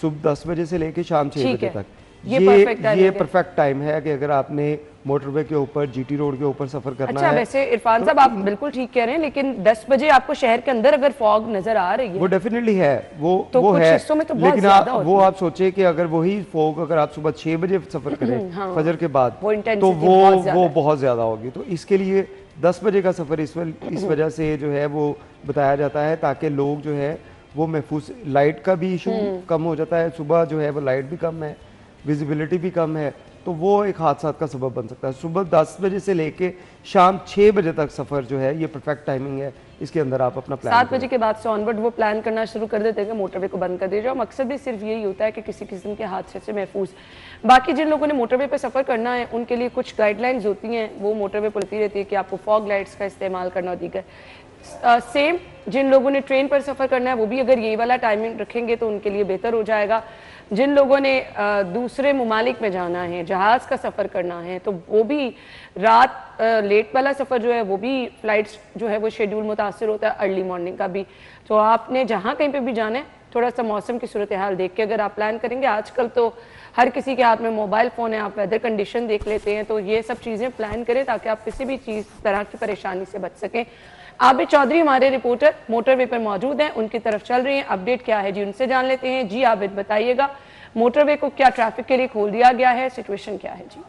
صبح 10 بجے سے لے کے شام 6 بجے تک یہ پرفیکٹ ٹائم ہے کہ اگر آپ نے موٹر وے کے اوپر جی ٹی روڈ کے اوپر سفر کرنا ہے. اچھا ویسے عرفان صاحب آپ بالکل ٹھیک کہہ رہے ہیں، لیکن 10 بجے آپ کو شہر کے اندر اگر فوگ نظر آ رہی ہے وہ ڈیفینیٹلی ہے، وہ ہے، لیکن وہ آپ سوچیں کہ اگر وہی فوگ اگر آپ صبح 6 بجے سفر کریں فجر کے بعد تو وہ بہت زیادہ ہوگی. تو اس کے لیے 10 بجے کا سفر اس وجہ سے جو ہے وہ بتایا جاتا ہے تاکہ لوگ جو ہے وہ محفوظ، لائٹ کا بھی ایشو کم ہو جاتا ہے، صبح جو ہے وہ لائٹ بھی کم ہے، ویزیبلٹی بھی کم ہے، تو وہ ایک حادثات کا سبب بن سکتا ہے. صبح 10 بجے سے لے کے شام 6 بجے تک سفر جو ہے یہ پرفیکٹ ٹائمنگ ہے، اس کے اندر آپ اپنا پلان 7 بجے کے بعد سے آنورڈ وہ پلان کرنا شروع کر دیتے ہیں کہ موٹر وے کو بند کر دیا جاؤ. مقصد بھی صرف یہی ہوتا ہے کہ کسی قسم کے حادثے سے محفوظ. باقی جن لوگوں نے موٹر وے پہ سفر کرنا ہے ان کے لیے کچھ گائیڈ لائنز ہوتی ہیں، وہ موٹر وے پر ہوتی رہتی ہے کہ آپ کو فوگ لائٹس کا استعمال کرنا ہوتی ہے. سیم جن لوگوں نے ٹرین پر سفر کرنا ہے وہ بھی اگر یہی والا ٹائمنگ رکھیں گے تو ان کے لیے بہتر ہو جائے گا. جن لوگوں نے دوسرے ممالک میں جانا ہے، جہاز کا سفر کرنا ہے، تو وہ بھی رات لیٹ والا سفر جو ہے وہ بھی فلائٹس جو ہے وہ شیڈول متاثر ہوتا ہے ارلی مارننگ کا بھی. تو آپ نے جہاں کہیں پہ بھی جانا ہے تھوڑا سا موسم کی صورتحال دیکھ کے اگر آپ پلان کریں گے. آج کل تو ہر کسی کے ہاتھ میں موبائل فون ہے، آپ ویدر کنڈیشن دیکھ لیتے ہیں، تو یہ سب چیزیں پلان کریں تاکہ آپ کسی بھی طرح کی پریشانی سے بچ سکیں. عابد چودھری ہمارے رپورٹر موٹر وے پر موجود ہیں، ان کی طرف چل رہی ہیں، اپڈیٹ کیا ہے جی ان سے جان لیتے ہیں. جی عابد بتائیے گا موٹر وے کو کیا ٹریفک کے لیے کھول دیا گیا ہے، سچویشن کیا ہے جی؟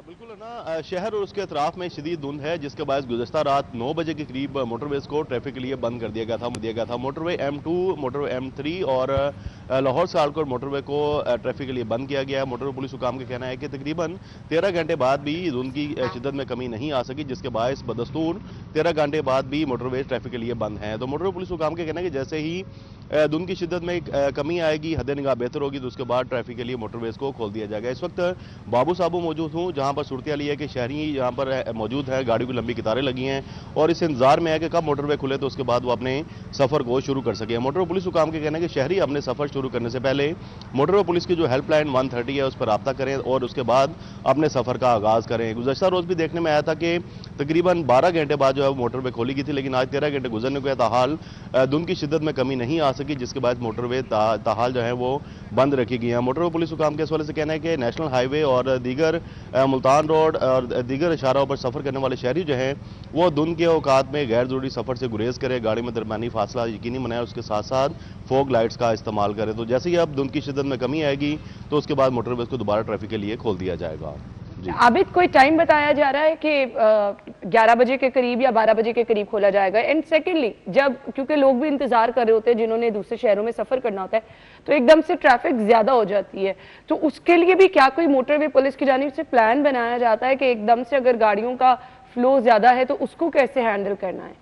بالکل ہے نا، شہر اور اس کے اطراف میں شدید دھند ہے جس کے باعث گزشتہ رات 9 بجے کے قریب موٹر ویز کو ٹریفک کے لیے بند کر دیا گیا تھا. موٹر وے M2، موٹر وے M3 اور لاہور سالکوٹ موٹر وے کو ٹریفک کے لیے بند کیا گیا ہے. موٹر وے پولیس حکام کا کہنا ہے کہ تقریباً 13 گھنٹے بعد بھی دھند کی شدت میں کمی نہیں آ سکی، جس کے باعث بدستور 13 گھنٹے بعد بھی موٹر ویز ٹریفک کے لیے بند ہیں. تو موٹر وے پولیس حکام کا کہنا ہے کہ جیسے ہی دھند کی شدت میں کمی آئے گی، حد نگاہ بہتر ہوگی، تو اس کے بعد ٹریفک کے لیے موٹر ویز کو کھول دیا جائے گا. اس وقت بابو صابو موجود ہوں جہاں پر صورتحال یہ ہے کہ شہری یہاں پر موجود ہے، گاڑیوں کی لمبی قطاریں لگی ہیں اور اس انتظار میں ہے کہ کب موٹر وے کھلے تو اس کے بعد وہ اپنے سفر کو شروع کر سکے. موٹر وے پولیس حکام کے کہنا ہے کہ شہری اپنے سفر شروع کرنے سے پہلے موٹر وے پولیس کی جو ہیلپ لائن 130 ہے اس پر رابطہ کریں اور اس کے بعد اپنے سفر کا آغاز کریں. گزشتہ روز بھی دیکھنے میں آیا تھا کہ تقریباً 12 گھنٹے بعد جو ہے موٹر وے کھولی گئی تھی، لیکن آج 13 گھنٹے گزرنے کو ہے، تاحال دھند کی شدت میں کمی نہیں آ سکی، جس کے بعد موٹر وے تاحال جو ہے وہ بند رکھی گئی ہیں. موٹر وے پولیس حکام کے اس حوالے سے کہنا ہے کہ نیشنل ہائی وے اور دیگر ملتان روڈ اور دیگر اشاروں پر سفر کرنے والے شہری جو ہیں وہ دھند کے اوقات میں غیر ضروری سفر سے گریز کرے، گاڑی میں درمیانی فاصلہ یقینی بنائے، اس کے ساتھ ساتھ فوگ لائٹس کا استعمال کرے. تو جیسے ہی اب دھند کی شدت میں کمی آئے گی تو اس کے بعد موٹر ویز کو دوبارہ ٹریفک کے لیے کھول دیا جائے گا. عابد کوئی ٹائم بتایا جا رہا ہے کہ 11 بجے کے قریب یا 12 بجے کے قریب کھولا جائے گا؟ اینڈ سیکنڈلی جب کیونکہ لوگ بھی انتظار کر رہے ہوتے ہیں جنہوں نے دوسرے شہروں میں سفر کرنا ہوتا ہے تو ایک دم سے ٹریفک زیادہ ہو جاتی ہے، تو اس کے لیے بھی کیا کوئی موٹر وے پولیس کی جانب سے پلان بنایا جاتا ہے کہ ایک دم سے اگر گاڑیوں کا فلو زیادہ ہے تو اس کو کیسے ہینڈل کرنا ہے؟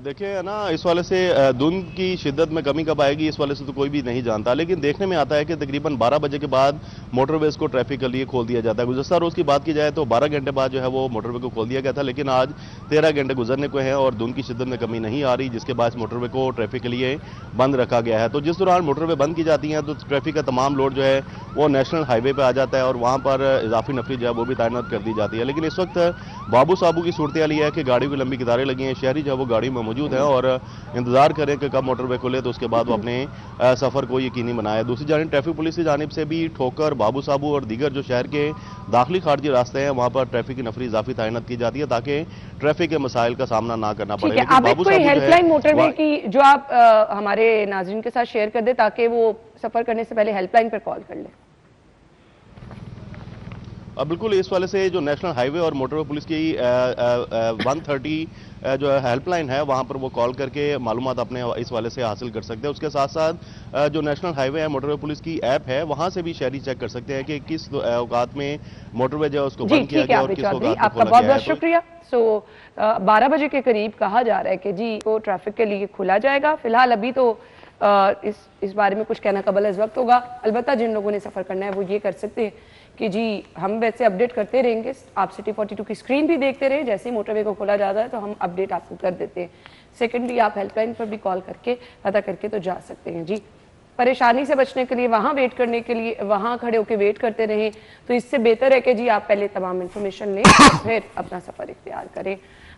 دیکھیں نا، اس والے سے دھند کی شدت میں کمی کب آئے گی اس والے سے تو کوئی بھی نہیں جانتا، لیکن دیکھنے میں آتا ہے کہ تقریباً 12 بجے کے بعد موٹر ویز کو ٹریفک کے لیے کھول دیا جاتا ہے. گزشتہ روز کی بات کی جائے تو 12 گھنٹے بعد جو ہے وہ موٹر وے کو کھول دیا گیا تھا، لیکن آج 13 گھنٹے گزرنے کو ہیں اور دھند کی شدت میں کمی نہیں آ رہی، جس کے باعث موٹر وے کو ٹریفک کے لیے بند رکھا گیا ہے. تو جس دوران موٹر وے بند کی جاتی ہیں تو ٹریفک کا تمام لوڈ جو ہے وہ نیشنل ہائی وے پہ آ جاتا ہے اور وہاں پر اضافی نفری جو ہے وہ بھی تعینات کر دی جاتی ہے. لیکن اس وقت بابو صابو کی صورتحال یہ ہے کہ گاڑیوں کی لمبی قطاریں لگی ہیں، شہری جو ہے وہ گاڑیوں میں موجود ہیں اور انتظار کریں کہ کب موٹر وے کھلے تو اس کے بعد وہ اپنے سفر کو یقینی بنائے. دوسری جانب ٹریفک پولیس کی جانب سے بھی ٹھوکر، بابو صابو اور دیگر جو شہر کے داخلی خارجی راستے ہیں وہاں پر ٹریفک کی نفری اضافی تعینات کی جاتی ہے تاکہ ٹریفک کے مسائل کا سامنا نہ کرنا پڑے. ٹھیک ہے، عابد کوئی ہیلپ لائن موٹر وے کی جو آپ ہمارے ناظرین کے ساتھ شیئر کر دیں تاکہ وہ سفر کرنے سے پہلے ہیلپ لائن پر کال کر لیں؟ بالکل، اس والے سے جو نیشنل ہائی وے اور موٹر وے پولیس کی 130 جو ہیلپ لائن ہے وہاں پر وہ کال کر کے معلومات اپنے اس والے سے حاصل کر سکتے ہیں. اس کے ساتھ ساتھ جو نیشنل ہائی وے ہے موٹر وے پولیس کی ایپ ہے وہاں سے بھی شہری چیک کر سکتے ہیں کہ کس اوقات میں موٹر وے جو ہے اس کو بند کیا گیا اور کس اوقات میں کھولا گیا ہے. آپ کا بہت بہت شکریہ. 12 بجے کے قریب کہا جا رہا ہے کہ جی وہ ٹریفک کے لیے کھولا جائے گا. فی الحال ابھی تو اس بارے میں کچھ کہنا قبل از وقت ہوگا. البتہ جن لوگوں نے سفر کرنا ہے وہ یہ کر سکتے ہیں کہ جی ہم ویسے اپڈیٹ کرتے رہیں گے، آپ سٹی 42 کی سکرین بھی دیکھتے رہیں، جیسے ہی موٹر وے کو کھولا جاتا ہے تو ہم اپڈیٹ آپ کو کر دیتے ہیں. سیکنڈلی آپ ہیلپ لائن پر بھی کال کر کے پتہ کر کے تو جا سکتے ہیں. جی پریشانی سے بچنے کے لیے وہاں ویٹ کرنے کے لیے وہاں کھڑے ہو کے ویٹ کرتے رہیں تو اس سے بہتر ہے کہ جی آپ پہلے تمام انفارمیشن لیں پھر اپنا سفر اختیار کریں.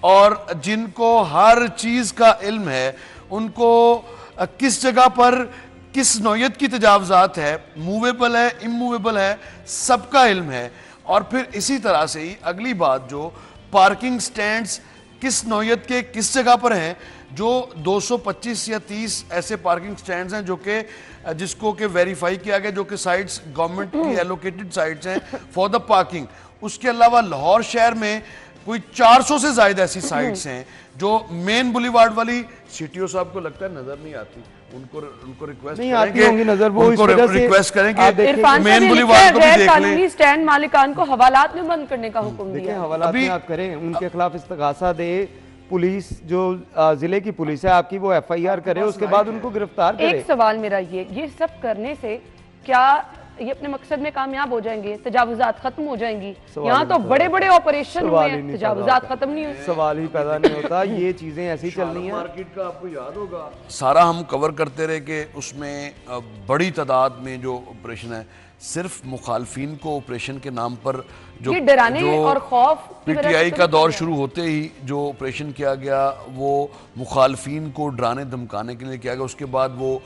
اور جن کو ہر چیز کا علم ہے، ان کو کس جگہ پر کس نوعیت کی تجاوزات ہے، موویبل ہے، اموویبل ہے، سب کا علم ہے. اور پھر اسی طرح سے ہی اگلی بات، جو پارکنگ سٹینڈز کس نوعیت کے کس جگہ پر ہیں، جو 225 یا 30 ایسے پارکنگ سٹینڈز ہیں جو کہ جس کو کہ ویریفائی کیا گیا، جو کہ سائٹس گورنمنٹ کی ایلوکیٹڈ سائٹس ہیں فار دا پارکنگ. اس کے علاوہ لاہور شہر میں کوئی 400 سے زائد ایسی سائٹس ہیں جو مین بولی وارڈ والی سی ٹی او صاحب کو لگتا ہے نظر نہیں آتی. ان کو ریکویسٹ کریں کہ مین بولی وارڈ کو بھی دیکھ لیں. قانونی سٹینڈ مالکان کو حوالات میں بند کرنے کا حکم دیا. دیکھیں حوالات میں آپ کریں، ان کے خلاف استغاثہ دے، پولیس جو ضلع کی پولیس ہے آپ کی وہ ایف آئی آر کرے، اس کے بعد ان کو گرفتار کرے. ایک سوال میرا یہ سب کرنے سے کیا یہ اپنے مقصد میں کامیاب ہو جائیں گے؟ تجاوزات ختم ہو جائیں گی؟ یہاں تو بڑے بڑے آپریشن ہوئے ہیں، تجاوزات ختم نہیں ہوئے. سوال ہی پیدا نہیں ہوتا. یہ چیزیں ایسی چلنی ہیں. مارکیٹ کا آپ کو یاد ہوگا سارا ہم کور کرتے رہے کہ اس میں بڑی تعداد میں جو آپریشن ہے، صرف مخالفین کو آپریشن کے نام پر جو ڈرانے اور خوف پی ٹی آئی کا دور شروع ہوتے ہی جو آپریشن کیا گیا وہ مخالفین کو ڈرانے دھمکانے کے لیے کیا گیا. اس کے بعد وہ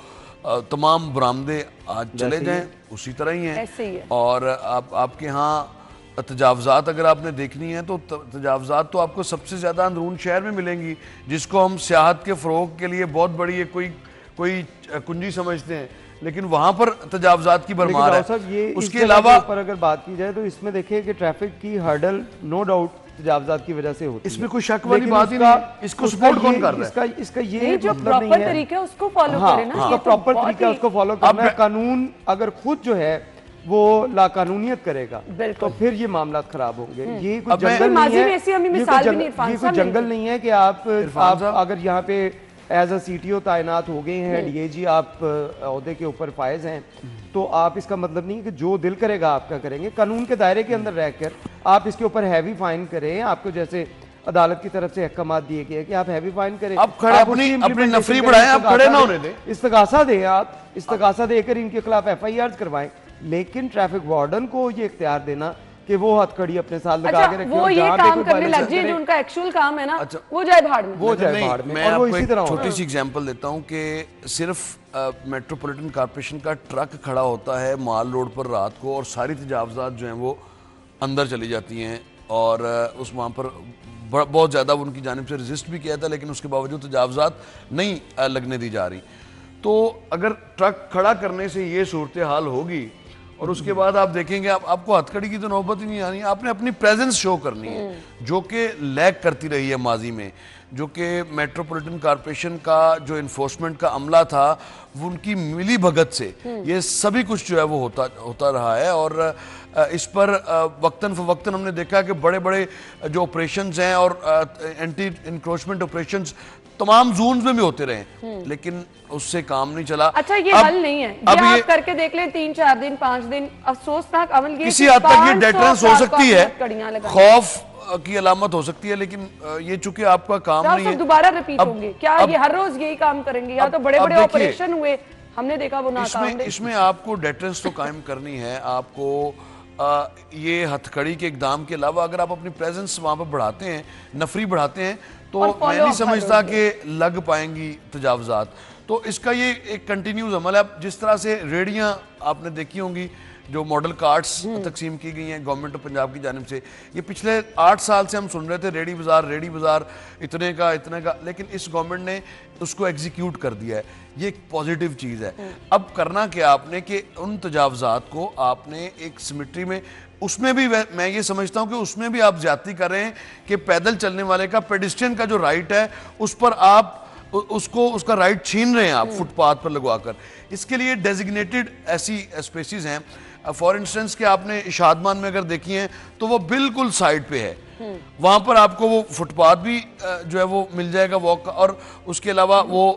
تمام برآمدے آج چلے جائیں اسی طرح ہی ہیں. اور آپ کے ہاں تجاوزات اگر آپ نے دیکھنی ہے تو تجاوزات تو آپ کو سب سے زیادہ اندرون شہر میں ملیں گی، جس کو ہم سیاحت کے فروغ کے لیے بہت بڑی کوئی کنجی سمجھتے ہیں، لیکن وہاں پر تجاوزات کی بھرمار ہے. اس کے علاوہ پر اگر بات کی جائے تو اس میں دیکھیں کہ ٹریفک کی ہرڈل نو ڈاؤٹ تجاوزات کی وجہ سے ہوتی ہے. اس میں کوئی شک والی بات ہی نہیں. اس کو سپورٹ کون کر رہا ہے؟ اس کا یہ جو مطلب نہیں ہے. پراپر طریقہ اس کو فالو کرے نا. اس کا پراپر طریقہ اس کو فالو کرنا ہے. قانون اگر خود جو ہے وہ لا قانونیت کرے گا تو پھر یہ معاملات خراب ہوں گے. یہ کوئی جنگل نہیں ہے. یہ کوئی جنگل نہیں ہے کہ آپ اگر یہاں پہ as a C T O تعینات ہو گئے ہیں، ڈی اے جی آپ عہدے کے اوپر فائز ہیں، تو آپ اس کا مطلب نہیں کہ جو دل کرے گا آپ کا کریں گے. قانون کے دائرے کے اندر رہ کر آپ اس کے اوپر ہیوی فائن کریں. آپ کو جیسے عدالت کی طرف سے احکامات دیے گئے کہ آپ ہیوی فائن کریں، آپ اپنی نفری بڑھائیں، آپ کھڑے نہ ہونے دیں. استغاثہ دیں، آپ استغاثہ دے کر ان کے خلاف ایف آئی آر کروائیں. لیکن ٹریفک وارڈن کو یہ اختیار دینا کہ وہ ہتھ کڑی اپنے ساتھ لگا کے رکھے، وہ یہ کام کرنے لگ جائے جو ان کا ایکچول کام ہے نا، وہ جائے بھاڑ میں. میں آپ کو ایک چھوٹی سی ایگزامپل دیتا ہوں کہ صرف میٹروپولیٹن کارپوریشن کا ٹرک کھڑا ہوتا ہے مال روڈ پر رات کو، اور ساری تجاوزات جو ہیں وہ اندر چلی جاتی ہیں. اور اس وہاں پر بہت زیادہ ان کی جانب سے ریزسٹ بھی کیا تھا، لیکن اس کے باوجود تجاوزات نہیں لگنے دی جا رہی. تو اگر ٹرک کھڑا کرنے سے یہ صورتحال ہوگی اور اس کے بعد آپ دیکھیں گے آپ کو ہتھ کڑی کی تو نوبت ہی نہیں آنی. آپ نے اپنی پریزنس شو کرنی ہے، جو کہ لیک کرتی رہی ہے ماضی میں. جو کہ میٹروپولیٹن کارپوریشن کا جو انفورسمنٹ کا عملہ تھا وہ ان کی ملی بھگت سے یہ سبھی کچھ جو ہے وہ ہوتا رہا ہے. اور اس پر وقتاً فوقتاً ہم نے دیکھا کہ بڑے بڑے جو آپریشنز ہیں اور اینٹی انکروچمنٹ آپریشنز تمام زونز میں بھی ہوتے رہے ہیں، لیکن اس سے کام نہیں چلا. اچھا یہ حل نہیں ہے، یہ آپ کر کے دیکھ لیں 3-4 دن 5 دن افسوسناک عمل. کسی حد تک یہ ڈیٹرنس ہو سکتی ہے، خوف کی علامت ہو سکتی ہے، لیکن یہ چونکہ آپ کا کام نہیں ہے. دوبارہ ریپیٹ ہوں گے کیا یہ ہر روز یہی کام کریں گے؟ یا تو بڑے بڑے آپریشن ہوئے ہم نے دیکھا وہ ناکام رہے. اس میں آپ کو ڈیٹرنس تو قائم کرنی ہے. آپ کو یہ ہتھ کڑی کے اقدام کے علاوہ اگر آپ اپنی پریزنس وہاں پر بڑھاتے ہیں، نفری بڑھاتے ہیں، تو میں نہیں سمجھتا کہ لگ پائیں گی تجاوزات. تو اس کا یہ ایک کنٹینیوز عمل ہے. جس طرح سے ریڑیاں آپ نے دیکھی ہوں گی جو ماڈل کارٹس تقسیم کی گئی ہیں گورنمنٹ آف پنجاب کی جانب سے، یہ پچھلے 8 سال سے ہم سن رہے تھے ریڈی بازار اتنے کا، لیکن اس گورنمنٹ نے اس کو ایگزیکیوٹ کر دیا ہے. یہ ایک پازیٹیو چیز ہے. اب کرنا کیا آپ نے کہ ان تجاوزات کو آپ نے ایک سمیٹری میں، اس میں بھی میں یہ سمجھتا ہوں کہ اس میں بھی آپ زیادتی کر رہے ہیں کہ پیدل چلنے والے کا، پیڈسٹرین کا جو رائٹ ہے اس پر آپ اس کا رائٹ چھین رہے ہیں آپ فٹ پاتھ پر لگوا کر. اس کے لیے ڈیزگنیٹڈ ایسی اسپیسیز ہیں. فار انسٹنس کہ آپ نے شادمان میں اگر دیکھی ہیں تو وہ بالکل سائیڈ پہ ہے، وہاں پر آپ کو وہ فٹ پاتھ بھی جو ہے وہ مل جائے گا واک کا. اور اس کے علاوہ وہ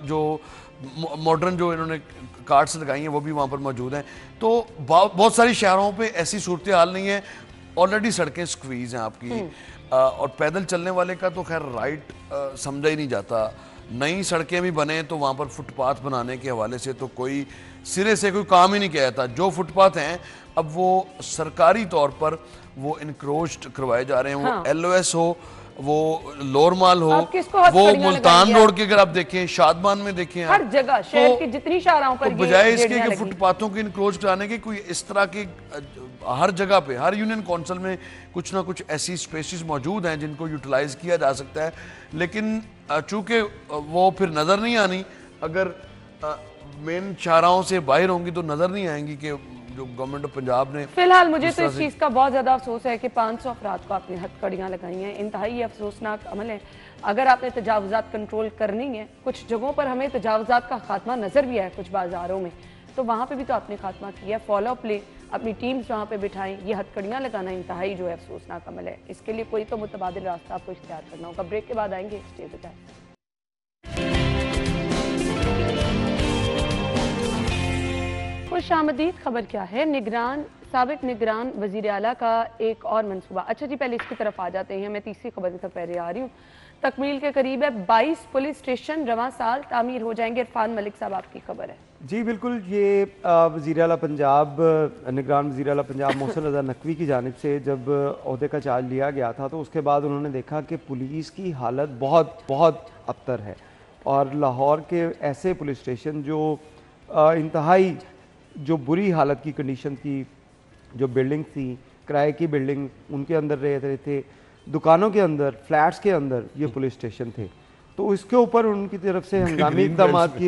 جو ماڈرن جو انہوں نے کارٹس لگائی ہیں وہ بھی وہاں پر موجود ہیں. تو بہت ساری شہروں پہ ایسی صورتحال نہیں ہے. آلریڈی سڑکیں سکویز ہیں آپ کی، اور پیدل چلنے والے کا تو خیر رائٹ سمجھا ہی نہیں جاتا. نئی سڑکیں بھی بنے تو وہاں پر فٹ پاتھ بنانے کے حوالے سے تو کوئی سرے سے کوئی کام ہی نہیں کیا جاتا. جو فٹ پاتھ ہیں اب وہ سرکاری طور پر وہ انکروچڈ کروائے جا رہے ہیں. وہ ایل او ایس ہو وہ لور مال ہو, وہ ملتان روڈ کے اگر آپ دیکھیں, شادمان میں دیکھیں, ہر جگہ شہر کی جتنی شاہراہوں پر بجائے اس کے کہ فٹ پاتھوں کی انکروچ کرانے کے, کوئی اس طرح کی ہر جگہ پہ, ہر یونین کونسل میں کچھ نہ کچھ ایسی سپیسز موجود ہیں جن کو یوٹیلائز کیا جا سکتا ہے. لیکن چونکہ وہ پھر نظر نہیں آنی, اگر مین شاہراہوں سے باہر ہوں گی تو نظر نہیں آئیں گی کہ جو گورنمنٹ آف پنجاب نے. فی الحال مجھے تو اس چیز کا بہت زیادہ افسوس ہے کہ 500 افراد کو آپ نے ہتھکڑیاں لگائی ہیں. انتہائی افسوسناک عمل ہے. اگر آپ نے تجاوزات کنٹرول کرنی ہے, کچھ جگہوں پر ہمیں تجاوزات کا خاتمہ نظر بھی ہے, کچھ بازاروں میں, تو وہاں پہ بھی تو آپ نے خاتمہ کیا. فالو اپ لیں, اپنی ٹیمز وہاں پہ بٹھائیں. یہ ہتھکڑیاں لگانا انتہائی جو ہے افسوسناک عمل ہے. اس کے لیے کوئی تو متبادل راستہ آپ کو اختیار کرنا ہوگا. بریک کے بعد آئیں گے. Stay with us. خوش آمدید. خبر کیا ہے؟ سابق نگران وزیر اعلیٰ کا ایک اور منصوبہ. اچھا جی, پہلے اس کی طرف آ جاتے ہیں. میں تیسری خبر کی طرف پہلے آ رہی ہوں. تکمیل کے قریب ہے. 22 پولیس اسٹیشن رواں سال تعمیر ہو جائیں گے. عرفان ملک صاحب, آپ کی خبر ہے. جی بالکل, یہ وزیر اعلیٰ پنجاب, نگران وزیر اعلیٰ پنجاب محسن رضا نقوی کی جانب سے جب عہدے کا چارج لیا گیا تھا تو اس کے بعد انہوں نے دیکھا کہ پولیس کی حالت بہت بہت ابتر ہے, اور لاہور کے ایسے پولیس اسٹیشن جو انتہائی جو بری حالت کی کنڈیشن کی, جو بلڈنگ تھی, کرائے کی بلڈنگ, ان کے اندر رہتے تھے, دکانوں کے اندر, فلیٹس کے اندر یہ پولیس اسٹیشن تھے. تو اس کے اوپر ان کی طرف سے ہنگامی اقدامات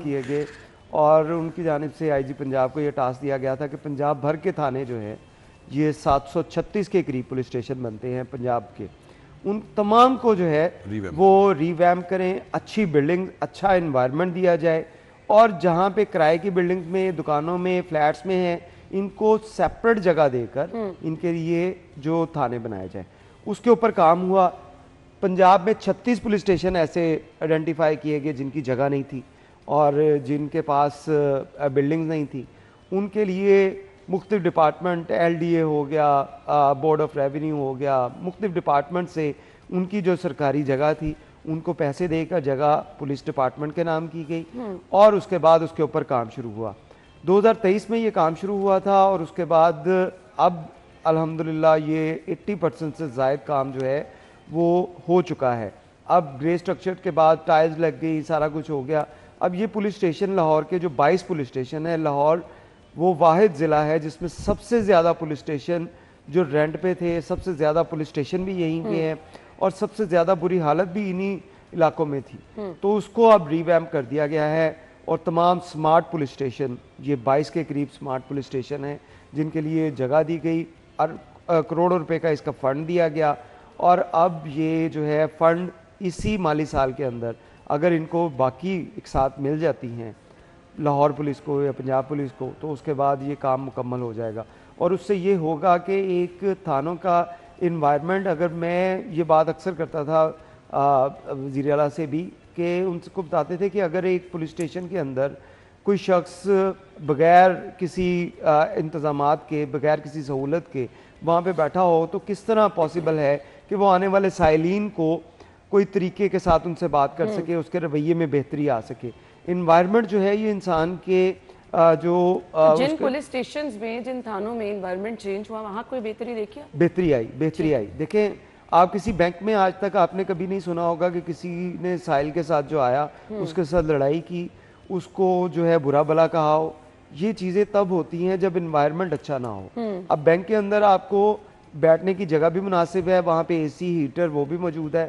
کیے گئے, اور ان کی جانب سے آئی جی پنجاب کو یہ ٹاسک دیا گیا تھا کہ پنجاب بھر کے تھانے جو ہے, یہ 736 کے قریب پولیس اسٹیشن بنتے ہیں پنجاب کے, ان تمام کو جو ہے وہ ریویمپ کریں, اچھی بلڈنگ, اچھا انوائرمنٹ دیا جائے, اور جہاں پہ کرائے کی بلڈنگ میں, دکانوں میں, فلیٹس میں ہیں, ان کو سیپریٹ جگہ دے کر ان کے لیے جو تھانے بنائے جائیں. اس کے اوپر کام ہوا. پنجاب میں 36 پولیس اسٹیشن ایسے آئیڈینٹیفائی کیے گئے جن کی جگہ نہیں تھی اور جن کے پاس بلڈنگز نہیں تھی. ان کے لیے مختلف ڈپارٹمنٹ, ایل ڈی اے ہو گیا, بورڈ آف ریونیو ہو گیا, مختلف ڈپارٹمنٹ سے ان کی جو سرکاری جگہ تھی ان کو پیسے دے کر جگہ پولیس ڈپارٹمنٹ کے نام کی گئی, اور اس کے بعد اس کے اوپر کام شروع ہوا. 2023 میں یہ کام شروع ہوا تھا, اور اس کے بعد اب الحمدللہ یہ 80% سے زائد کام جو ہے وہ ہو چکا ہے. اب گرے سٹرکچر کے بعد ٹائلز لگ گئی, سارا کچھ ہو گیا. اب یہ پولیس اسٹیشن لاہور کے جو 22 پولیس اسٹیشن ہے, لاہور وہ واحد ضلع ہے جس میں سب سے زیادہ پولیس اسٹیشن جو رینٹ پہ تھے, سب سے زیادہ پولیس اسٹیشن بھی یہیں پہ ہیں, اور سب سے زیادہ بری حالت بھی انہی علاقوں میں تھی. تو اس کو اب ریویمپ کر دیا گیا ہے, اور تمام سمارٹ پولیس اسٹیشن, یہ 22 کے قریب سمارٹ پولیس اسٹیشن ہیں جن کے لیے جگہ دی گئی, اور کروڑوں روپے کا اس کا فنڈ دیا گیا. اور اب یہ جو ہے فنڈ اسی مالی سال کے اندر اگر ان کو باقی ایک ساتھ مل جاتی ہیں لاہور پولیس کو یا پنجاب پولیس کو, تو اس کے بعد یہ کام مکمل ہو جائے گا. اور اس سے یہ ہوگا کہ ایک تھانوں کا انوائرمنٹ, اگر میں یہ بات اکثر کرتا تھا وزیر اعلیٰ سے بھی, کہ ان کو بتاتے تھے کہ اگر ایک پولیس اسٹیشن کے اندر کوئی شخص بغیر کسی انتظامات کے, بغیر کسی سہولت کے وہاں پہ بیٹھا ہو تو کس طرح پاسبل ہے کہ وہ آنے والے سائلین کو کوئی طریقے کے ساتھ ان سے بات کر سکے, اس کے رویے میں بہتری آ سکے. انوائرمنٹ جو ہے یہ انسان کے جو جن پولیس اسٹیشنز میں, جن تھانوں میں انوائرمنٹ چینج ہوا, وہاں کوئی بہتری دیکھی؟ بہتری آئی. دیکھیں آپ کسی بینک میں آج تک آپ نے کبھی نہیں سنا ہوگا کہ کسی نے سائل کے ساتھ جو آیا اس کے ساتھ لڑائی کی, اس کو جو ہے برا بلا کہا ہو. یہ چیزیں تب ہوتی ہیں جب انوائرمنٹ اچھا نہ ہو. اب بینک کے اندر آپ کو بیٹھنے کی جگہ بھی مناسب ہے, وہاں پہ اے سی, ہیٹر وہ بھی موجود ہے,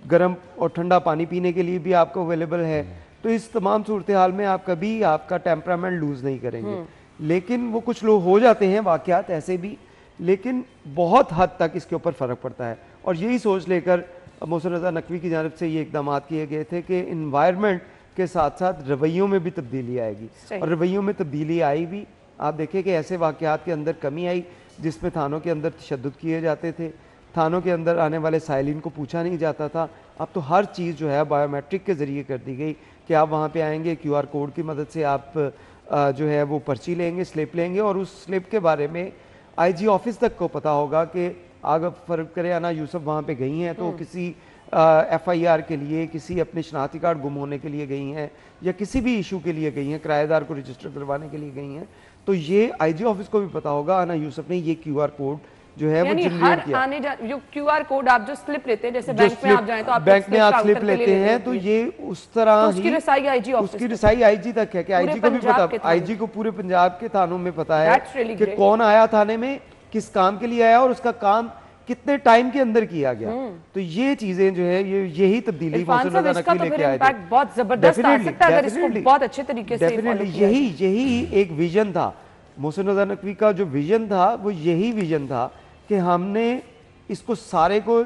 گرم اور ٹھنڈا پانی پینے کے لیے بھی آپ کو اویلیبل ہے. تو اس تمام صورتحال میں آپ کبھی آپ کا ٹیمپرامنٹ لوز نہیں کریں گے. لیکن وہ کچھ لوگ ہو جاتے ہیں واقعات ایسے بھی, لیکن بہت حد تک اس کے اوپر فرق پڑتا ہے. اور یہی سوچ لے کر محسن رضا نقوی کی جانب سے یہ اقدامات کیے گئے تھے کہ انوائرمنٹ کے ساتھ ساتھ رویوں میں بھی تبدیلی آئے گی, اور رویوں میں تبدیلی آئی بھی. آپ دیکھیں کہ ایسے واقعات کے اندر کمی آئی جس میں تھانوں کے اندر تشدد کیے جاتے تھے, تھانوں کے اندر آنے والے سائلین کو پوچھا نہیں جاتا تھا. اب تو ہر چیز جو ہے بایو میٹرک کے ذریعے کر دی گئی کہ آپ وہاں پہ آئیں گے, کیو آر کوڈ کی مدد سے آپ جو ہے وہ پرچی لیں گے, سلپ لیں گے, اور اس سلپ کے بارے میں آئی جی آفس تک کو پتہ ہوگا کہ اگر فرق کرے انا یوسف وہاں پہ گئی ہیں تو کسی ایف آئی آر کے لیے, کسی اپنے شناختی کارڈ گم ہونے کے لیے گئی ہیں, یا کسی بھی ایشو کے لیے گئی ہیں, کرایہ دار کو رجسٹر کروانے کے لیے گئی ہیں, تو یہ آئی جی آفس کو بھی پتہ ہوگا انا یوسف نے یہ کیو آر کوڈ جو ہے وہ جنریٹ کیا. جو QR کوڈ آپ جو سلپ لیتے ہیں جیسے بینک میں آپ جائیں تو آپ بینک میں آپ سلپ لیتے ہیں تو یہ اس طرح اس کی رسائی آئی جی اس کی رسائی آئی جی تک ہے کہ آئی جی کو بھی پتا, آئی جی کو پورے پنجاب کے تھانوں میں پتا ہے کہ کون آیا تھانے میں, کس کام کے لیے آیا اور اس کا کام کتنے ٹائم کے اندر کیا گیا. تو یہ چیزیں جو ہے یہی تبدیلی محسن رضا نقوی لے کے آئے تھے. بہت زبردست آ سکتا ہے اگر اس کو بہت اچھے طریقے سے ڈیفینیٹلی یہی ایک ویژن تھا محسن رضا نقوی کا. جو ویژن تھا وہ یہی ویژن تھا کہ ہم نے اس کو سارے کو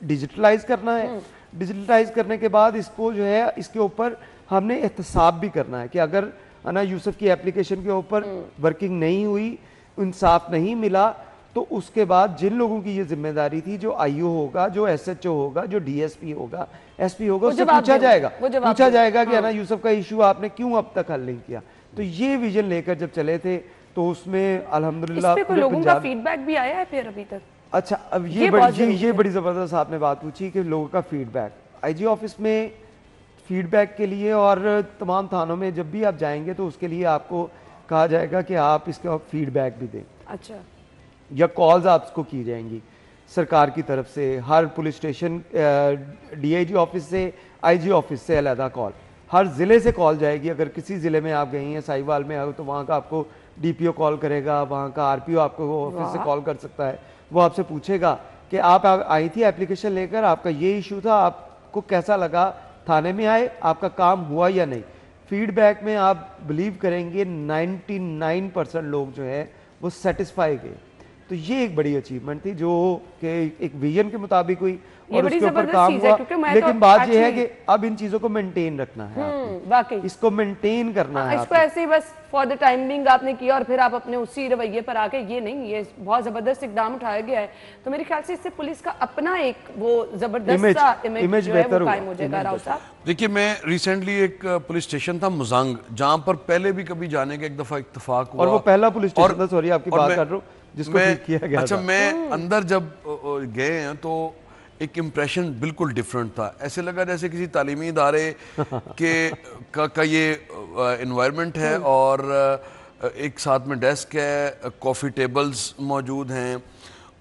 ڈیجیٹلائز کرنا ہے. ڈیجیٹلائز کرنے کے بعد اس کو جو ہے اس کے اوپر ہم نے احتساب بھی کرنا ہے کہ اگر انا یوسف کی اپلیکیشن کے اوپر ورکنگ نہیں ہوئی, انصاف نہیں ملا, تو اس کے بعد جن لوگوں کی یہ ذمہ داری تھی, جو آئی او ہوگا, جو ایس ایچ او ہوگا, جو ڈی ایس پی ہوگا, ایس پی ہوگا, اس سے پوچھا جائے گا کہ انا یوسف کا ایشو آپ نے کیوں اب تک حل نہیں کیا. تو یہ ویژن لے کر جب چلے تھے تو اس میں الحمدللہ لوگوں کا فیڈ بیک بھی آیا ہے پھر ابھی تک. اچھا, اب یہ بڑی زبردست آپ نے بات پوچھی کہ لوگوں کا فیڈ بیک. آئی جی آفس میں فیڈ بیک کے لیے اور تمام تھانوں میں جب بھی آپ جائیں گے تو اس کے لیے آپ کو کہا جائے گا کہ آپ اس کا فیڈ بیک بھی دیں. اچھا, یا کالز آپ کو کی جائیں گی سرکار کی طرف سے. ہر police station D I G office سے, آئی جی آفس سے علیحدہ کال, ہر ضلع سے کال جائے گی. اگر کسی ضلع میں آپ گئی ہیں, ساہیوال میں آئے تو وہاں کا آپ کو ڈی پی او کال کرے گا, وہاں کا آر پی او آپ کو آفس سے کال کر سکتا ہے. وہ آپ سے پوچھے گا کہ آپ آئی تھی اپلیکیشن لے کر, آپ کا یہ ایشو تھا, آپ کو کیسا لگا, تھانے میں آئے, آپ کا کام ہوا یا نہیں. فیڈ بیک میں آپ بلیو کریں گے 99% لوگ جو ہے وہ سیٹسفائی گئے. تو یہ ایک بڑی اچیومنٹ تھی جو کہ ایک ویژن کے مطابق ہوئی اور اس کے اوپر کام ہوا. لیکن بات یہ ہے کہ اب ان چیزوں کو مینٹین رکھنا ہے, واقعی اس کو مینٹین کرنا ہے. اس کو ایسے ہی بس فار دا ٹائمنگ آپ نے کیا اور پھر آپ اپنے اسی رویے پر آ کے یہ نہیں, یہ بہت زبردست اقدام اٹھایا گیا ہے. تو میرے خیال سے اس سے پولیس کا اپنا ایک وہ زبردست سا امیج جو ہے وہ قائم ہو جائے گا. راؤ صاحب دیکھیے, میں ریسنٹلی ایک پولیس اسٹیشن تھا مزنگ, جہاں پر پہلے بھی کبھی جانے کا ایک دفعہ اتفاق ہوا, اور وہ پہلا پولیس اسٹیشن تھا, سوری آپ کی بات کر رہا ہوں, جس کو ٹھیک کیا گیا. اچھا, میں اندر جب گئے ہیں تو ایک امپریشن بالکل ڈیفرنٹ تھا. ایسے لگا جیسے کسی تعلیمی ادارے کا یہ انوائرمنٹ ہے, اور ایک ساتھ میں ڈیسک ہے, کافی ٹیبلز موجود ہیں,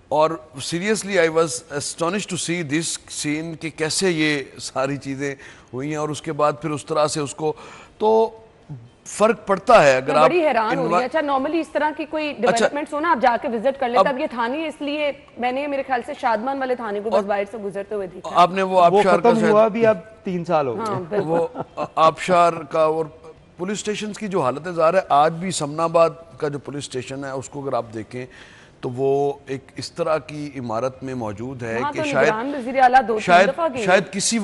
اور سیریسلی آئی واز اسٹونش ٹو سی دس سین کہ کیسے یہ ساری چیزیں ہوئی ہیں. اور اس کے بعد پھر اس طرح سے اس کو تو فرق پڑتا ہے. اگر آپ بڑی حیران ہو رہی ہے. اچھا, نارملی اس طرح کی کوئی ڈیولپمنٹس ہو نا, آپ جا کے وزٹ کر لیتے. اب یہ تھانی اس لیے میں نے میرے خیال سے شادمان والے تھانے کو بس باہر سے گزرتے ہوئے دیکھا. آپ نے وہ آبشار کا ختم ہوا بھی اب 3 سال ہو گئے, وہ آبشار کا. اور پولیس اسٹیشنز کی جو حالت ظاہر ہے, آج بھی سمن آباد کا جو پولیس اسٹیشن ہے اس کو اگر آپ دیکھیں تو وہ ایک اس طرح کی عمارت میں موجود ہے کہ شاید کسی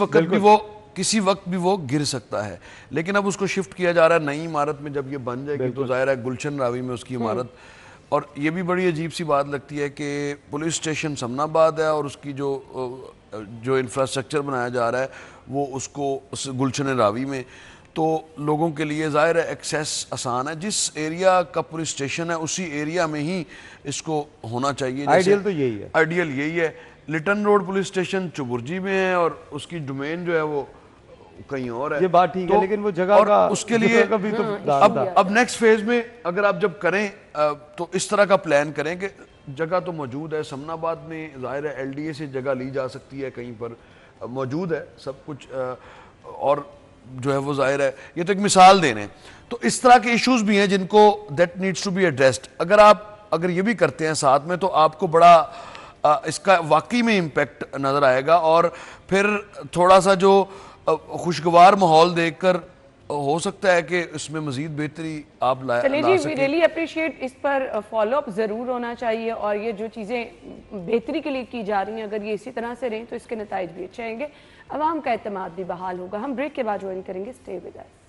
وقت بھی وہ گر سکتا ہے. لیکن اب اس کو شفٹ کیا جا رہا ہے نئی عمارت میں. جب یہ بن جائے گی تو ظاہر ہے گلشن راوی میں اس کی عمارت. اور یہ بھی بڑی عجیب سی بات لگتی ہے کہ پولیس اسٹیشن سمن آباد ہے اور اس کی جو انفراسٹرکچر بنایا جا رہا ہے وہ اس کو گلشن راوی میں. تو لوگوں کے لیے ظاہر ہے ایکسیس آسان ہے. جس ایریا کا پولیس اسٹیشن ہے اسی ایریا میں ہی اس کو ہونا چاہیے. آئیڈیل تو یہی ہے, آئیڈیل یہی ہے. Lytton road police station Chauburji میں ہے اور اس کی ڈومین جو ہے وہ کہیں اور ہے. یہ بات ٹھیک ہے, لیکن وہ جگہ کا اس کے لیے اب نیکسٹ فیز میں اگر آپ جب کریں تو اس طرح کا پلان کریں کہ جگہ تو موجود ہے سمن آباد میں, ظاہر ہے ایل ڈی اے سے جگہ لی جا سکتی ہے, کہیں پر موجود ہے سب کچھ, اور جو ہے وہ ظاہر ہے یہ تو ایک مثال دینے. تو اس طرح کے ایشوز بھی ہیں جن کو that needs to be addressed. اگر یہ بھی کرتے ہیں ساتھ میں تو آپ کو بڑا اس کا واقعی میں امپیکٹ نظر آئے گا. اور پھر تھوڑا سا جو خوشگوار ماحول دیکھ کر ہو سکتا ہے کہ اس میں مزید بہتری آپ لا سکیں. چلیے جی, ریلی اپریشیٹ, اس پر فالو اپ ضرور ہونا چاہیے. اور یہ جو چیزیں بہتری کے لیے کی جا رہی ہیں اگر یہ اسی طرح سے رہیں تو اس کے نتائج بھی اچھے آئیں گے, عوام کا اعتماد بھی بحال ہوگا. ہم بریک کے بعد جوائن کریں گے. Stay with us.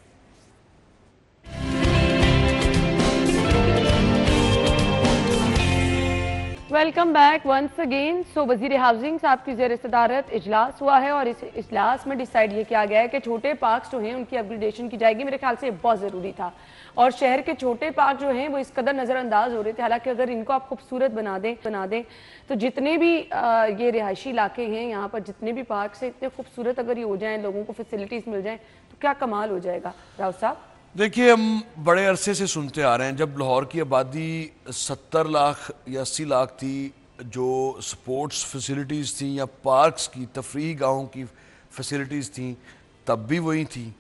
Welcome back once again. So وزیر ہاؤسنگ صاحب کی زیر صدارت اجلاس ہوا ہے اور اس اجلاس میں ڈیسائیڈ یہ کیا گیا ہے کہ چھوٹے پارکس جو ہیں ان کی اپگریڈیشن کی جائے گی. میرے خیال سے یہ بہت ضروری تھا, اور شہر کے چھوٹے پارک جو ہیں وہ اس قدر نظر انداز ہو رہے تھے. حالانکہ اگر ان کو آپ خوبصورت بنا دیں تو جتنے بھی یہ رہائشی علاقے ہیں یہاں پر جتنے بھی پارکس ہیں اتنے خوبصورت اگر یہ ہو جائیں, لوگوں کو فیسلٹیز مل جائیں تو کیا کمال ہو جائے گا. راؤ صاحب دیکھیے, ہم بڑے عرصے سے سنتے آ رہے ہیں جب لاہور کی آبادی 70 لاکھ یا 80 لاکھ تھی, جو سپورٹس فیسلٹیز تھیں یا پارکس کی تفریحی گاہوں کی فیسلٹیز تھیں تب بھی وہی تھیں،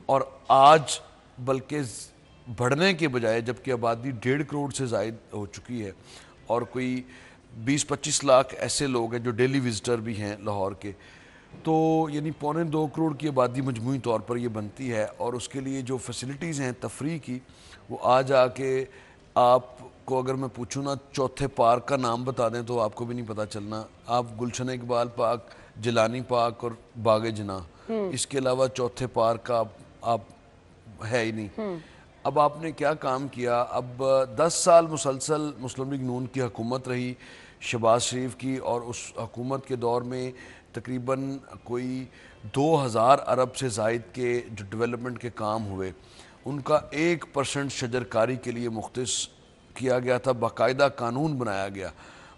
اور آج بلکہ بڑھنے کے بجائے جبکہ آبادی 1.5 کروڑ سے زائد ہو چکی ہے اور کوئی 20-25 لاکھ ایسے لوگ ہیں جو ڈیلی وزٹر بھی ہیں لاہور کے، تو یعنی 1.25 کروڑ کی آبادی مجموعی طور پر یہ بنتی ہے، اور اس کے لیے جو فیسلٹیز ہیں تفریح کی وہ آج آ کے آپ کو اگر میں پوچھوں نا چوتھے پارک کا نام بتا دیں تو آپ کو بھی نہیں پتہ چلنا. آپ گلشن اقبال پارک، جیلانی پارک اور باغ جناح، اس کے علاوہ چوتھے پارک کا آپ ہے ہی نہیں. اب آپ نے کیا کام کیا؟ اب 10 سال مسلسل مسلم لیگ نون کی حکومت رہی شہباز شریف کی، اور اس حکومت کے دور میں تقریباً کوئی 2000 ارب سے زائد کے جو ڈیولپمنٹ کے کام ہوئے ان کا 1% شجرکاری کے لیے مختص کیا گیا تھا، باقاعدہ قانون بنایا گیا.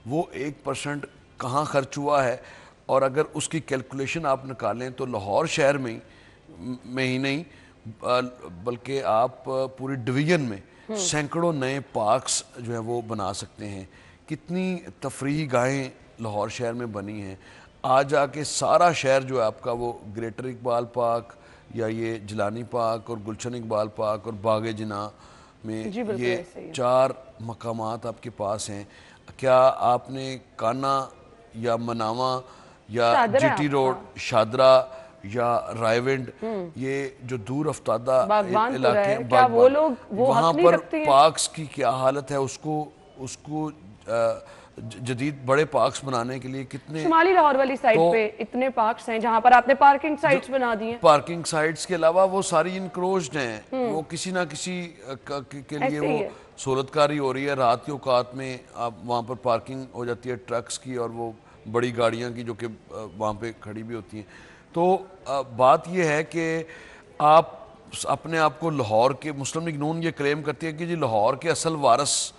وہ 1% کہاں خرچ ہوا ہے؟ اور اگر اس کی کیلکولیشن آپ نکالیں تو لاہور شہر میں ہی نہیں بلکہ آپ پوری ڈویژن میں سینکڑوں نئے پارکس جو ہیں وہ بنا سکتے ہیں. کتنی تفریحی گاہیں لاہور شہر میں بنی ہیں. آج آ کے سارا شہر جو ہے آپ کا وہ گریٹر اقبال پارک یا یہ جیلانی پارک اور گلشن اقبال پارک اور باغ جناح میں یہ 4 مقامات آپ کے پاس ہیں. کیا آپ نے کانا یا مناواں یا جی ٹی روڈ، شادرہ یا رائے ونڈ، یہ جو دور افتادہ علاقے وہاں پر پارکس کی کیا حالت ہے؟ اس کو جدید بڑے پارکس بنانے کے لیے کتنے شمالی لاہور والی سائٹ پہ اتنے پارکس ہیں جہاں پر آپ نے پارکنگ سائٹس بنا دی ہیں. پارکنگ سائٹس کے علاوہ وہ ساری انکروچڈ ہیں، وہ کسی نہ کسی کے لیے وہ سہولت کاری ہو رہی ہے. رات کے اوقات میں آپ وہاں پر پارکنگ ہو جاتی ہے ٹرکس کی اور وہ بڑی گاڑیاں کی جو کہ وہاں پہ کھڑی بھی ہوتی ہیں. تو بات یہ ہے کہ آپ اپنے آپ کو لاہور کے مسلم لیگ نون یہ کلیم کرتی ہے کہ جی لاہور کے اصل وارث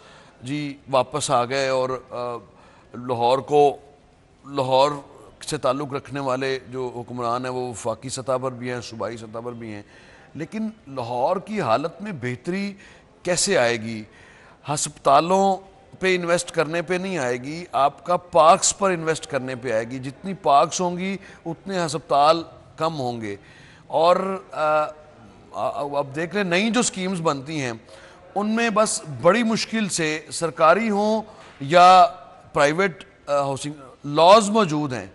جی واپس آ گئے، اور لاہور سے تعلق رکھنے والے جو حکمران ہیں وہ وفاقی سطح پر بھی ہیں، صوبائی سطح پر بھی ہیں. لیکن لاہور کی حالت میں بہتری کیسے آئے گی؟ ہسپتالوں پہ انویسٹ کرنے پہ نہیں آئے گی، آپ کا پارکس پر انویسٹ کرنے پہ آئے گی. جتنی پارکس ہوں گی اتنے ہسپتال کم ہوں گے. اور اب دیکھ لیں نئی جو سکیمز بنتی ہیں ان میں بس بڑی مشکل سے سرکاری ہوں یا پرائیویٹ ہاؤسنگ لاز موجود ہیں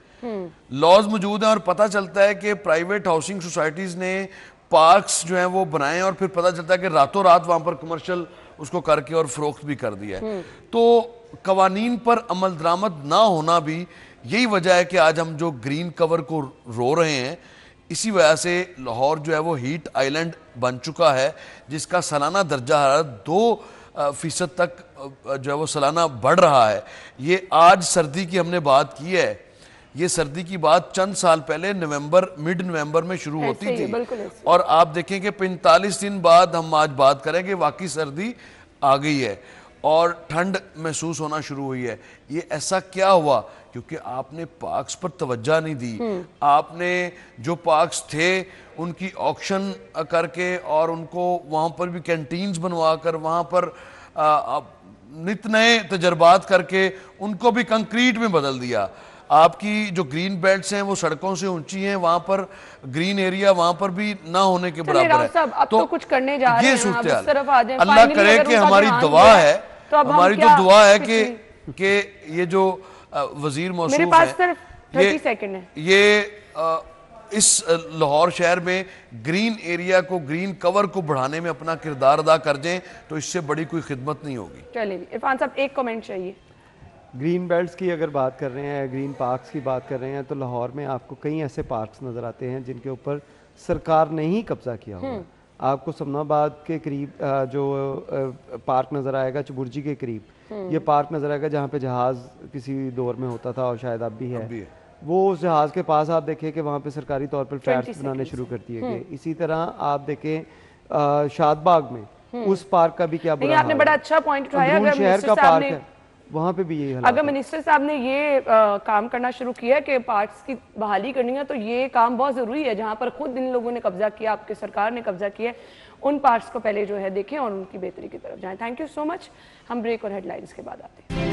اور پتہ چلتا ہے کہ پرائیویٹ ہاؤسنگ سوسائٹیز نے پارکس جو ہیں وہ بنائے اور پھر پتہ چلتا ہے کہ راتوں رات وہاں پر کمرشل اس کو کر کے اور فروخت بھی کر دیا ہے. تو قوانین پر عمل درآمد نہ ہونا بھی یہی وجہ ہے کہ آج ہم جو گرین کور کو رو رہے ہیں. اسی وجہ سے لاہور جو ہے وہ ہیٹ آئیلینڈ بن چکا ہے جس کا سالانہ درجہ حرارت 2% تک جو ہے وہ سالانہ بڑھ رہا ہے. یہ آج سردی کی ہم نے بات کی ہے، یہ سردی کی بات چند سال پہلے مڈ نومبر میں شروع ہوتی تھی، اور آپ دیکھیں کہ 45 دن بعد ہم آج بات کریں کہ واقعی سردی آ گئی ہے اور ٹھنڈ محسوس ہونا شروع ہوئی ہے. یہ ایسا کیا ہوا؟ کیونکہ آپ نے پارکس پر توجہ نہیں دی. آپ نے جو پارکس تھے ان کی آکشن کر کے اور ان کو وہاں پر بھی کینٹینز بنوا کر وہاں پر نت نئے تجربات کر کے ان کو بھی کنکریٹ میں بدل دیا. آپ کی جو گرین بیلٹس ہیں وہ سڑکوں سے اونچی ہیں، وہاں پر گرین ایریا وہاں پر بھی نہ ہونے کے برابر ہے. تو کچھ کرنے جا رہے ہیں، یہ صورتحال اللہ کرے کہ ہماری دعا ہے، ہماری تو دعا ہے کہ یہ جو وزیر موصوف ہیں یہ اس لاہور شہر میں گرین ایریا کو، گرین کور کو بڑھانے میں اپنا کردار ادا کر دیں تو اس سے بڑی کوئی خدمت نہیں ہوگی. چلیں عرفان صاحب ایک کمنٹ چاہیے. گرین بیلٹس کی اگر بات کر رہے ہیں، گرین پارکس کی بات کر رہے ہیں، تو لاہور میں آپ کو کئی ایسے پارکس نظر آتے ہیں جن کے اوپر سرکار نے ہی قبضہ کیا ہوا. آپ کو سمنا آباد کے قریب جو پارک نظر آئے گا چبرجی کے قریب، یہ پارک نظر آئے گا جہاں پہ جہاز کسی دور میں ہوتا تھا اور شاید اب بھی ہے. وہ اس جہاز کے پاس آپ دیکھیں کہ وہاں پہ سرکاری طور پر فلیٹس بنانے شروع کر دیے گئے. اسی طرح آپ دیکھیں شاد باغ میں اس پارک کا بھی کیا برا حال ہے. آپ نے بڑا اچھا پوائنٹ اٹھایا. اگر شہر کا پارک ہے وہاں پہ بھی یہی حالات. اگر منسٹر صاحب نے یہ کام کرنا شروع کیا کہ پارکس کی بحالی کرنی ہے تو یہ کام بہت ضروری ہے. جہاں پر خود ان لوگوں نے قبضہ کیا، آپ کے سرکار نے قبضہ کیا، ان پارکس کو پہلے جو ہے دیکھیں اور ان کی بہتری کی طرف جائیں. تھینک یو سو مچ. ہم بریک اور ہیڈ لائنز کے بعد آتے ہیں.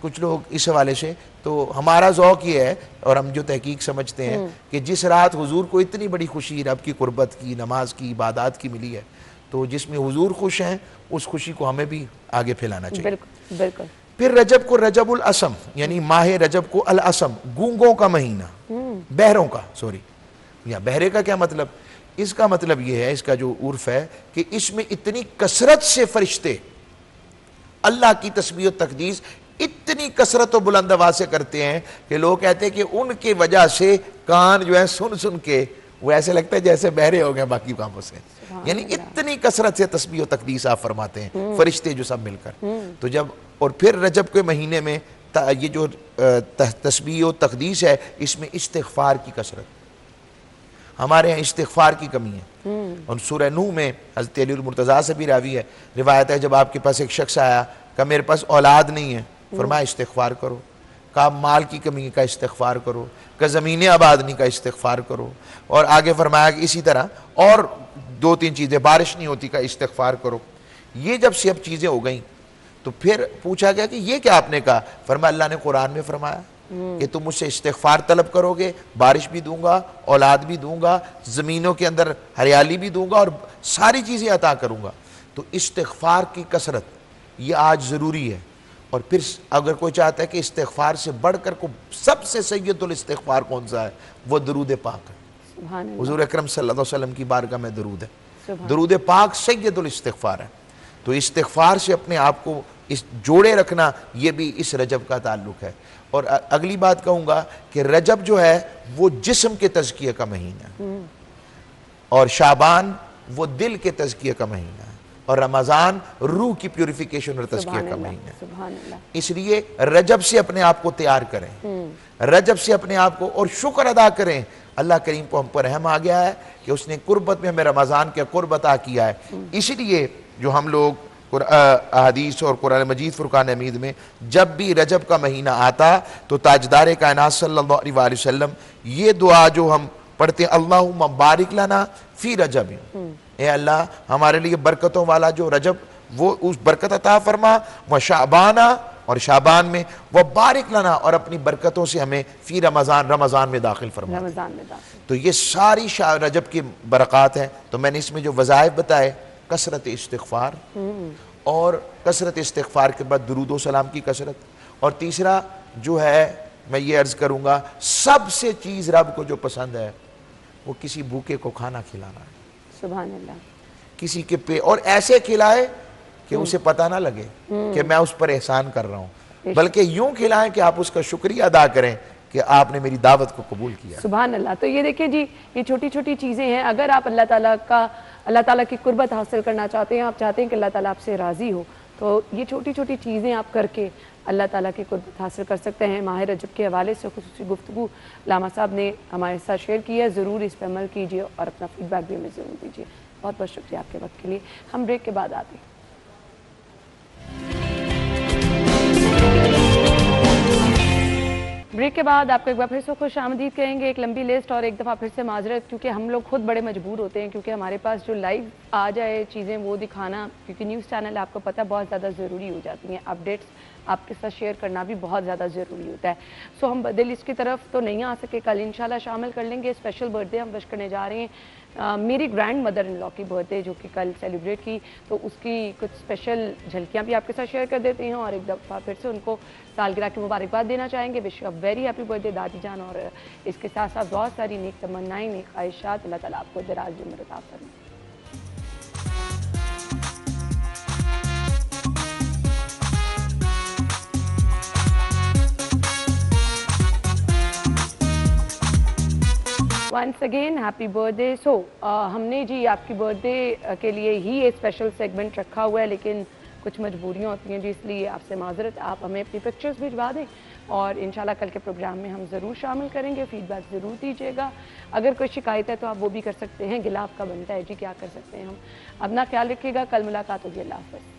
کچھ لوگ اس حوالے سے تو ہمارا ذوق یہ ہے اور ہم جو تحقیق سمجھتے ہیں کہ جس رات حضور کو اتنی بڑی خوشی رب کی قربت کی، نماز کی، عبادات کی ملی ہے، تو جس میں حضور خوش ہیں اس خوشی کو ہمیں بھی آگے پھیلانا چاہیے۔ بالکل بالکل۔ پھر رجب کو رجب الاسم یعنی ماہ رجب کو الاسم، گونگوں کا مہینہ، بہروں کا، سوری، یا بہرے کا کیا مطلب؟ اس کا مطلب یہ ہے، اس کا جو عرف ہے کہ اس میں اتنی کثرت سے فرشتے اللہ کی تسبیح و تقدیس اتنی کثرت و بلند آواز سے کرتے ہیں کہ لوگ کہتے ہیں کہ ان کی وجہ سے کان جو ہے سن سن کے وہ ایسے لگتا ہے جیسے بہرے ہو گئے باقی کاموں سے، یعنی اتنی کثرت سے تسبیح و تقدیس آپ فرماتے ہیں فرشتے جو سب مل کر۔ تو جب اور پھر رجب کے مہینے میں یہ جو تسبیح و تقدیس ہے اس میں استغفار کی کثرت، ہمارے یہاں استغفار کی کمی ہے۔ اور سورہ نوح میں حضرت علی المرتضیٰ سے بھی راوی ہے، روایت ہے، جب آپ کے پاس ایک شخص آیا کہ میرے پاس اولاد نہیں ہے، فرمایا استغفار کرو، کہا مال کی کمی کا استغفار کرو، کہ زمین آبادی کا استغفار کرو، اور آگے فرمایا کہ اسی طرح اور 2-3 چیزیں، بارش نہیں ہوتی کا استغفار کرو۔ یہ جب سب چیزیں ہو گئیں تو پھر پوچھا گیا کہ یہ کیا آپ نے کہا؟ فرمایا اللہ نے قرآن میں فرمایا کہ تم مجھ سے استغفار طلب کرو گے، بارش بھی دوں گا، اولاد بھی دوں گا، زمینوں کے اندر ہریالی بھی دوں گا اور ساری چیزیں عطا کروں گا۔ تو استغفار کی کثرت یہ آج ضروری ہے۔ اور پھر اگر کوئی چاہتا ہے کہ استغفار سے بڑھ کر کو سب سے سید الاستغفار کون سا ہے، وہ درود پاک ہے۔ سبحان اللہ۔ حضور اکرم صلی اللہ علیہ وسلم کی بارگاہ میں درود ہے، درود پاک سید الاستغفار ہے۔ تو استغفار سے اپنے آپ کو اس جوڑے رکھنا یہ بھی اس رجب کا تعلق ہے۔ اور اگلی بات کہوں گا کہ رجب جو ہے وہ جسم کے تزکیہ کا مہینہ ہے، اور شعبان وہ دل کے تزکیہ کا مہینہ ہے، اور رمضان روح کی پیوریفیکیشن اور تزکیہ کا مہینہ ہے۔ سبحان اللہ۔ اس لیے رجب سے اپنے آپ کو تیار کریں، رجب سے اپنے آپ کو، اور شکر ادا کریں اللہ کریم کو ہم پر رحم آ گیا ہے کہ اس نے قربت میں ہمیں رمضان کے قرب عطا کیا ہے۔ اس لیے جو ہم لوگ احادیث اور قرآن مجید فرقان حمید میں جب بھی رجب کا مہینہ آتا تو تاجدار کائنات صلی اللہ علیہ وآلہ وسلم یہ دعا جو ہم پڑھتے ہیں، اللہم بارک لنا فی رجب، اے اللہ ہمارے لیے برکتوں والا جو رجب وہ اس برکت عطا فرما، و شعبانہ اور شعبان میں، وہ بارک لنا اور اپنی برکتوں سے ہمیں فی رمضان میں داخل فرما۔ رمضان میں داخل۔ تو یہ ساری رجب کی برکات ہیں۔ تو میں نے اس میں جو وظائف بتائے، کثرت استغفار، اور کثرت استغفار کے بعد درود و سلام کی کثرت، اور تیسرا جو ہے میں یہ عرض کروں گا سب سے چیز رب کو جو پسند ہے وہ کسی بھوکے کو کھانا کھلانا ہے، سبحان اللہ۔ کسی کے اور ایسے کھلائے کہ اسے پتہ نہ لگے کہ میں اس پر احسان کر رہا ہوں، بلکہ یوں کھلائیں کہ آپ اس کا شکریہ ادا کریں کہ آپ نے میری دعوت کو قبول کیا۔ سبحان اللہ۔ تو یہ دیکھیں جی، یہ چھوٹی چھوٹی چیزیں ہیں، اگر آپ اللہ تعالیٰ کی قربت حاصل کرنا چاہتے ہیں، آپ چاہتے ہیں کہ اللہ تعالیٰ آپ سے راضی ہو، تو یہ چھوٹی چھوٹی چیزیں آپ کر کے اللہ تعالیٰ کی قربت حاصل کر سکتے ہیں۔ ماہ رجب کے حوالے سے خصوصی گفتگو علامہ صاحب نے ہمارے ساتھ شیئر کی ہے، ضرور اس پہ عمل کیجیے اور اپنا فیڈ بیک بھی ہمیں ضرور دیجیے۔ بہت بہت شکریہ آپ کے وقت کے لیے۔ ہم بریک کے بعد آتے ہیں۔ بریک کے بعد آپ کو ایک بار پھر سے خوش آمدید کہیں گے، ایک لمبی لسٹ اور ایک دفعہ پھر سے معذرت، کیونکہ ہم لوگ خود بڑے مجبور ہوتے ہیں، کیونکہ ہمارے پاس جو لائیو آ جائے چیزیں وہ دکھانا، کیونکہ نیوز چینل آپ کو پتہ بہت زیادہ ضروری ہو جاتی ہیں، اپڈیٹس آپ کے ساتھ شیئر کرنا بھی بہت زیادہ ضروری ہوتا ہے۔ سو ہم بدل اس کی طرف تو نہیں آ سکے، کل انشاءاللہ شامل کر لیں گے۔ اسپیشل برتھ ڈے ہم وش کرنے جا رہے ہیں میری گرینڈ مدر ان لا کی برتھ ڈے جو کہ کل سیلیبریٹ کی، تو اس کی کچھ اسپیشل جھلکیاں بھی آپ کے ساتھ شیئر کر دیتے ہیں، اور ایک دفعہ پھر سے ان کو سالگرہ کی مبارکباد دینا چاہیں گے۔ Wish you very happy birthday day دادی جان، اور اس کے ساتھ ساتھ بہت ساری نیک تمنائیں، نیک خواہشات، اللہ تعالیٰ آپ کو دراز عمر عطا فرمائے۔ ونس اگین ہیپی برتھ ڈے۔ سو ہم نے جی آپ کی برتھ ڈے کے لیے ہی ایک اسپیشل سیگمنٹ رکھا ہوا ہے، لیکن کچھ مجبوریاں ہوتی ہیں جی، اس لیے آپ سے معذرت، آپ ہمیں اپنی پکچرز بھجوا دیں اور انشاءاللہ کل کے پروگرام میں ہم ضرور شامل کریں گے۔ فیڈ بیک ضرور دیجیے گا، اگر کوئی شکایت ہے تو آپ وہ بھی کر سکتے ہیں، گلا آپ کا بنتا ہے جی، کیا کر سکتے ہیں ہم۔ اپنا خیال رکھیے گا، کل ملاقات ہوگی، اللہ حافظ۔